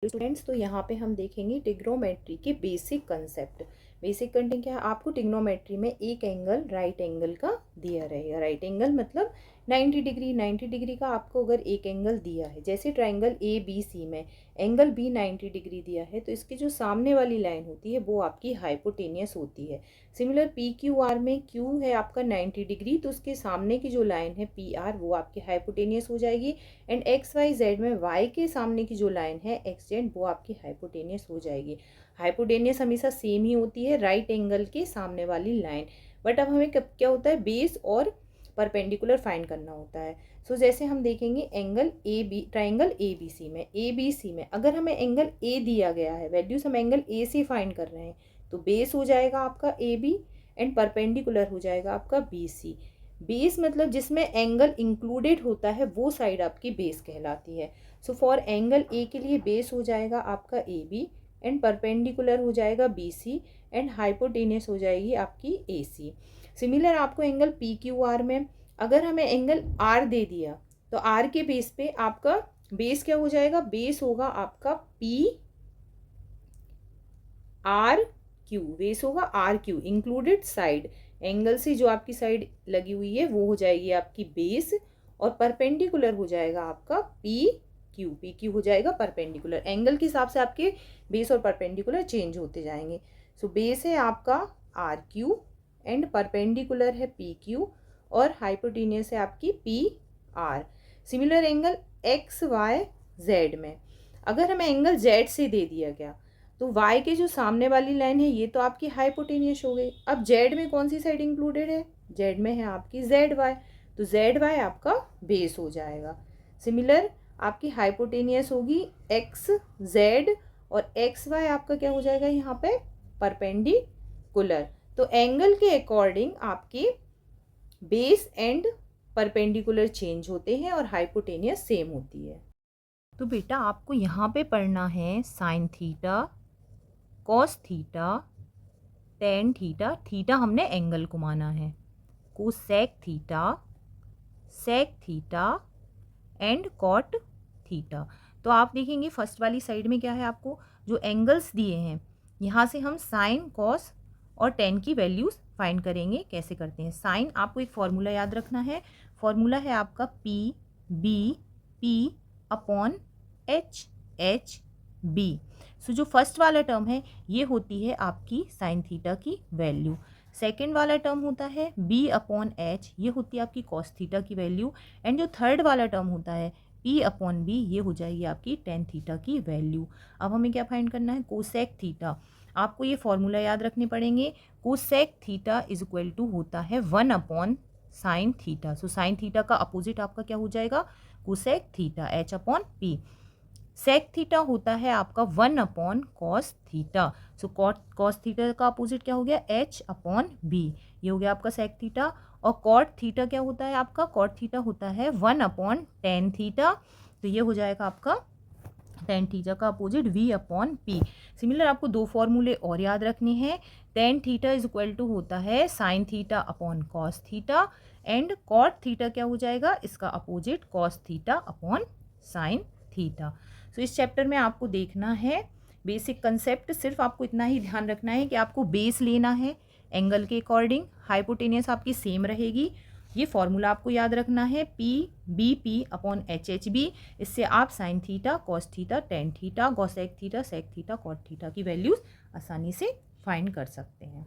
Students, तो यहाँ पे हम देखेंगे ट्रिग्नोमेट्री के बेसिक कंसेप्ट। बेसिक कंटेंट क्या है, आपको ट्रिग्नोमेट्री में एक एंगल राइट एंगल का दिया रहेगा। राइट एंगल मतलब 90 डिग्री। 90 डिग्री का आपको अगर एक एंगल दिया है, जैसे ट्राइंगल ए बी सी में एंगल बी 90 डिग्री दिया है, तो इसकी जो सामने वाली लाइन होती है वो आपकी हाइपोटेनियस होती है। सिमिलर पी क्यू आर में क्यू है आपका 90 डिग्री, तो उसके सामने की जो लाइन है पी आर वो आपकी हाइपोटेनियस हो जाएगी। एंड एक्स वाई जेड में वाई के सामने की जो लाइन है एक्स जेड वो आपकी हाइपोटेनियस हो जाएगी। हाइपोटेनियस हमेशा सेम ही होती है राइट एंगल के सामने वाली लाइन। बट अब हमें कब क्या होता है, बेस और परपेंडिकुलर फाइंड करना होता है। सो जैसे हम देखेंगे angle A B, triangle A B C में अगर हमें एंगल ए दिया गया है, वैल्यूज हम एंगल ए से फाइंड कर रहे हैं, तो बेस हो जाएगा आपका ए बी एंड परपेंडिकुलर हो जाएगा आपका बी सी। बेस मतलब जिसमें एंगल इंक्लूडेड होता है वो साइड आपकी बेस कहलाती है। सो फॉर एंगल ए के लिए बेस हो जाएगा आपका ए बी एंड परपेंडिकुलर हो जाएगा बी सी एंड हाइपोटेनियस हो जाएगी आपकी ए सी। सिमिलर आपको एंगल पी क्यू आर में अगर हमें एंगल आर दे दिया, तो आर के बेस पे आपका बेस क्या हो जाएगा, बेस होगा आपका पी आर क्यू। बेस होगा R Q included side, angle से जो आपकी साइड लगी हुई है वो हो जाएगी आपकी बेस, और परपेंडिकुलर हो जाएगा आपका पी क्यू हो जाएगा परपेंडिकुलर। एंगल के हिसाब से आपके बेस और परपेंडिकुलर चेंज होते जाएंगे। सो बेस है आपका आर क्यू एंड परपेंडिकुलर है पी क्यू और हाइपोटेनियस है आपकी P R. Similar angle X Y Z में अगर हमें एंगल जेड से दे दिया गया, तो y के जो सामने वाली लाइन है ये तो आपकी हाइपोटेनियस हो गई। अब z में कौन सी साइड इंक्लूडेड है, z में है आपकी जेड वाई, तो जेड वाई आपका बेस हो जाएगा। सिमिलर आपकी हाइपोटेनियस होगी एक्स जेड और एक्स वाई आपका क्या हो जाएगा यहाँ पे परपेंडिकुलर। तो एंगल के अकॉर्डिंग आपके बेस एंड परपेंडिकुलर चेंज होते हैं और हाइपोटेनियस सेम होती है। तो बेटा आपको यहाँ पे पढ़ना है sine theta, cos theta, tan theta, theta हमने एंगल को माना है, cosec theta, sec theta and cot theta. तो आप देखेंगे फर्स्ट वाली साइड में क्या है, आपको जो एंगल्स दिए हैं यहाँ से हम साइन कॉस और टेन की वैल्यूज़ फाइंड करेंगे। कैसे करते हैं, साइन आपको एक फॉर्मूला याद रखना है, फॉर्मूला है आपका P B P upon H H B. So जो फर्स्ट वाला टर्म है ये होती है आपकी साइन थीटा की वैल्यू, सेकेंड वाला टर्म होता है बी अपॉन एच, ये होती है आपकी कॉस थीटा की वैल्यू, एंड जो थर्ड वाला टर्म होता है पी अपॉन बी, ये हो जाएगी आपकी टेन थीटा की वैल्यू। अब हमें क्या फाइंड करना है, कोसेक थीटा। आपको ये फॉर्मूला याद रखने पड़ेंगे, cosec theta is equal to होता है 1 upon sine theta. So sine theta का अपोजिट आपका क्या हो जाएगा, cosec theta, H upon P. Sec theta होता है आपका 1 अपॉन cos theta. So cos theta का अपोजिट क्या हो गया, एच अपॉन बी, ये हो गया आपका सेक थीटा। और कॉट थीटा क्या होता है आपका, कॉट थीटा होता है 1 अपॉन टेन थीटा, तो ये हो जाएगा आपका टेन थीटा का opposite B upon P. Similar आपको दो फॉर्मूले और याद रखने हैं, tan theta is equal to होता है sine theta upon cos theta, and cot theta क्या हो जाएगा, इसका opposite cos theta upon sine theta. So इस चैप्टर में आपको देखना है बेसिक कंसेप्ट, सिर्फ आपको इतना ही ध्यान रखना है कि आपको बेस लेना है एंगल के अकॉर्डिंग, हाइपोटेनियस आपकी सेम रहेगी। ये फॉर्मूला आपको याद रखना है P B P upon H H B, इससे आप sine theta, cos theta, tan theta, cosec theta, sec theta, cot theta की वैल्यूज़ आसानी से फाइंड कर सकते हैं।